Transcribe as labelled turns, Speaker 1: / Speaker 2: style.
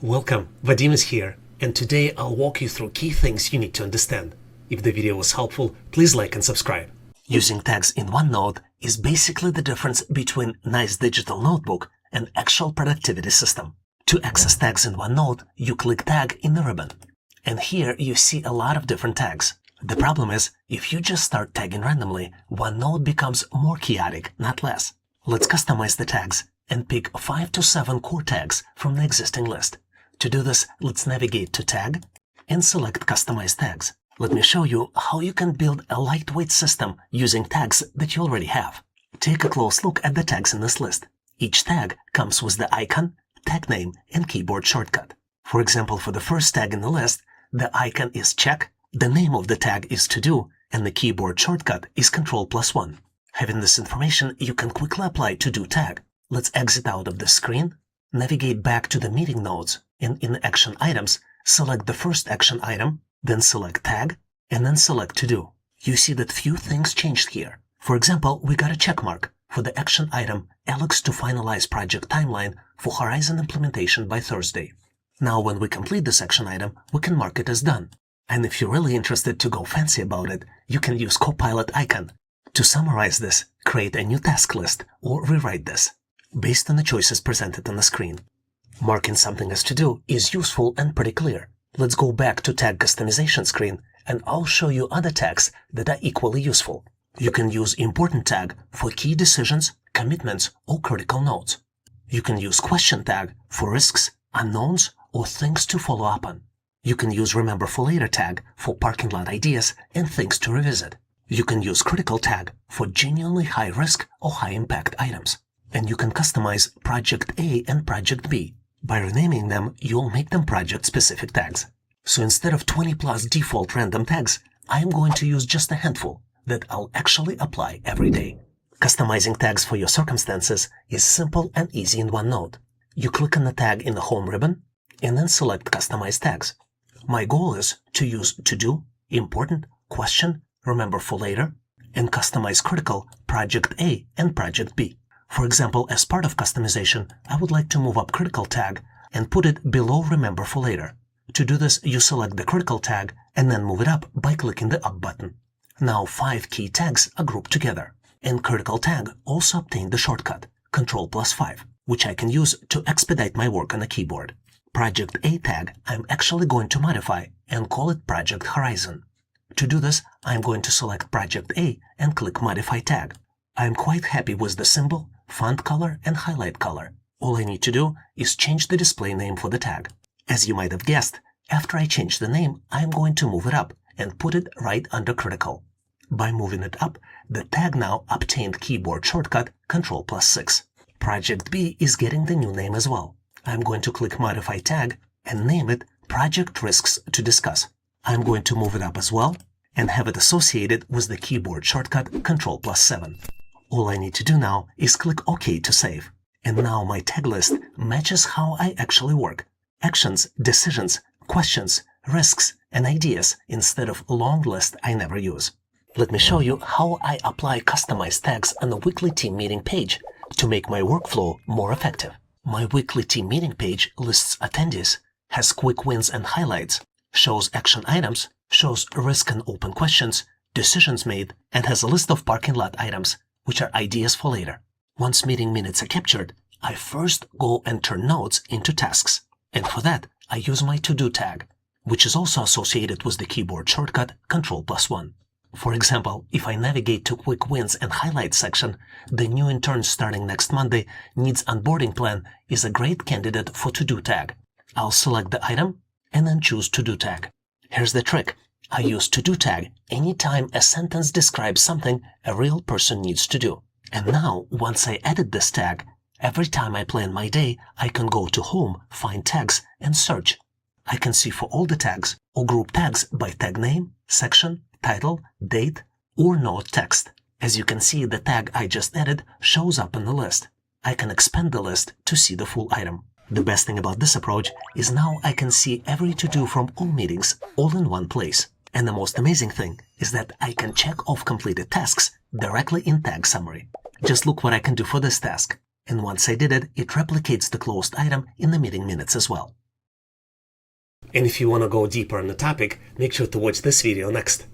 Speaker 1: Welcome, Vadim is here, and today I'll walk you through key things you need to understand. If the video was helpful, please like and subscribe. Using tags in OneNote is basically the difference between nice digital notebook and actual productivity system. To access tags in OneNote, you click Tag in the ribbon. And here you see a lot of different tags. The problem is, if you just start tagging randomly, OneNote becomes more chaotic, not less. Let's customize the tags and pick 5 to 7 core tags from the existing list. To do this, let's navigate to Tag and select Customize Tags. Let me show you how you can build a lightweight system using tags that you already have. Take a close look at the tags in this list. Each tag comes with the icon, tag name, and keyboard shortcut. For example, for the first tag in the list, the icon is Check, the name of the tag is To Do, and the keyboard shortcut is Ctrl+1. Having this information, you can quickly apply To Do tag. Let's exit out of the screen, navigate back to the meeting notes, and in Action Items, select the first action item, then select Tag, and then select To Do. You see that few things changed here. For example, we got a check mark for the action item Alex to finalize project timeline for Horizon implementation by Thursday. Now when we complete this action item, we can mark it as done. And if you're really interested to go fancy about it, you can use Copilot icon. To summarize this, create a new task list or rewrite this based on the choices presented on the screen. Marking something as to do is useful and pretty clear. Let's go back to tag customization screen and I'll show you other tags that are equally useful. You can use important tag for key decisions, commitments, or critical notes. You can use question tag for risks, unknowns, or things to follow up on. You can use remember for later tag for parking lot ideas and things to revisit. You can use critical tag for genuinely high risk or high impact items. And you can customize Project A and Project B. By renaming them, you'll make them project-specific tags. So instead of 20 plus default random tags, I'm going to use just a handful that I'll actually apply every day. Customizing tags for your circumstances is simple and easy in OneNote. You click on the tag in the Home ribbon and then select Customize Tags. My goal is to use To Do, Important, Question, Remember for Later, and customize Critical, Project A and Project B. For example, as part of customization, I would like to move up Critical tag and put it below Remember for Later. To do this, you select the Critical tag and then move it up by clicking the Up button. Now 5 key tags are grouped together. And Critical tag also obtained the shortcut, Ctrl+5, which I can use to expedite my work on the keyboard. Project A tag I'm actually going to modify and call it Project Horizon. To do this, I'm going to select Project A and click Modify Tag. I'm quite happy with the symbol, font color, and highlight color. All I need to do is change the display name for the tag. As you might have guessed, after I change the name, I'm going to move it up and put it right under Critical. By moving it up, the tag now obtained keyboard shortcut Ctrl+6. Project B is getting the new name as well. I'm going to click Modify Tag and name it Project Risks to Discuss. I'm going to move it up as well and have it associated with the keyboard shortcut Ctrl+7. All I need to do now is click OK to save. And now my tag list matches how I actually work. Actions, decisions, questions, risks, and ideas instead of a long list I never use. Let me show you how I apply customized tags on the weekly team meeting page to make my workflow more effective. My weekly team meeting page lists attendees, has quick wins and highlights, shows action items, shows risk and open questions, decisions made, and has a list of parking lot items, which are ideas for later. Once meeting minutes are captured, I first go and turn notes into tasks. And for that, I use my To Do tag, which is also associated with the keyboard shortcut Ctrl+1. For example, if I navigate to Quick Wins and Highlights section, the new intern starting next Monday needs onboarding plan is a great candidate for To Do tag. I'll select the item and then choose To Do tag. Here's the trick. I use To Do tag anytime a sentence describes something a real person needs to do. And now, once I edit this tag, every time I plan my day, I can go to Home, find tags, and search. I can see for all the tags or group tags by tag name, section, title, date, or note text. As you can see, the tag I just added shows up in the list. I can expand the list to see the full item. The best thing about this approach is now I can see every to-do from all meetings all in one place. And the most amazing thing is that I can check off completed tasks directly in Tag Summary. Just look what I can do for this task. And once I did it, it replicates the closed item in the meeting minutes as well. And if you want to go deeper on the topic, make sure to watch this video next.